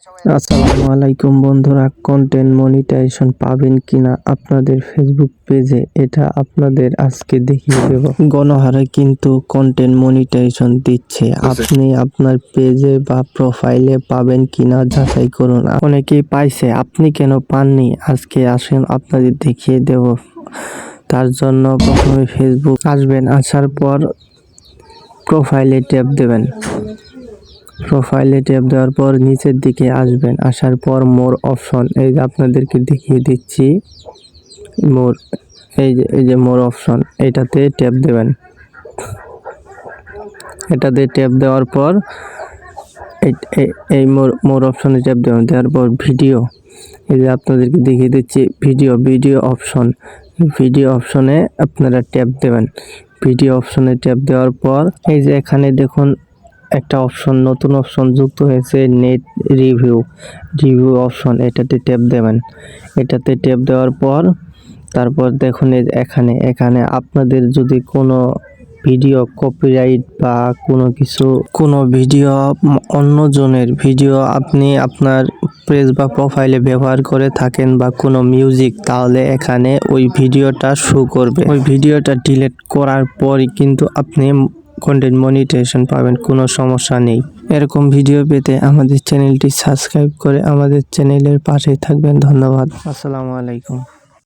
আসসালামু আলাইকুম বন্ধুরা, কন্টেন্ট মনিটাইজেশন পাবেন কিনা আপনাদের ফেসবুক পেজে, এটা আপনাদের আজকে দেখিয়ে দেব। গণহারে কিন্তু কন্টেন্ট মনিটাইজেশন দিচ্ছে, আপনি আপনার পেজে বা প্রোফাইলে পাবেন কিনা যাচাই করুন। অনেকেই পাইছে, আপনি কেন পাননি? আজকে আসেন আপনাদের দেখিয়ে দেব। তার জন্য প্রথমে ফেসবুক আসবেন, আসার পর প্রোফাইলে ট্যাপ দেবেন। প্রোফাইলে ট্যাপ দেওয়ার পর নিচের দিকে আসবেন, আসার পর মোর অপশন, এই যে আপনাদেরকে দেখিয়ে দিচ্ছি মোর, এই যে মোর অপশন, এটাতে ট্যাপ দেবেন। এটাতে ট্যাপ দেওয়ার পর এই মোর অপশনে ট্যাপ দেবেন। দেওয়ার পর ভিডিও, এই যে আপনাদেরকে দেখিয়ে দিচ্ছি ভিডিও অপশন, ভিডিও অপশনে আপনারা ট্যাপ দেবেন। ভিডিও অপশনে ট্যাপ দেওয়ার পর এই যে এখানে দেখুন একটা অপশন, নতুন অপশন যুক্ত হয়েছে, নেট রিভিউ অপশন, এটাতে ট্যাপ দেবেন। এটাতে ট্যাপ দেওয়ার পর তারপর দেখুন এখানে আপনাদের যদি কোনো ভিডিও কপিরাইট বা কোনো ভিডিও অন্যজনের ভিডিও আপনি আপনার পেজ বা প্রোফাইলে ব্যবহার করে থাকেন বা কোনো মিউজিক, তাহলে এখানে ওই ভিডিওটা শো করবে। ওই ভিডিওটা ডিলিট করার পরই কিন্তু আপনি কন্টেন্ট মনিটাইজেশন পাবেন, কোনো সমস্যা নেই। এরকম ভিডিও পেতে আমাদের চ্যানেলটি সাবস্ক্রাইব করে আমাদের চ্যানেলের পাশে থাকবেন। ধন্যবাদ। আসসালামু আলাইকুম।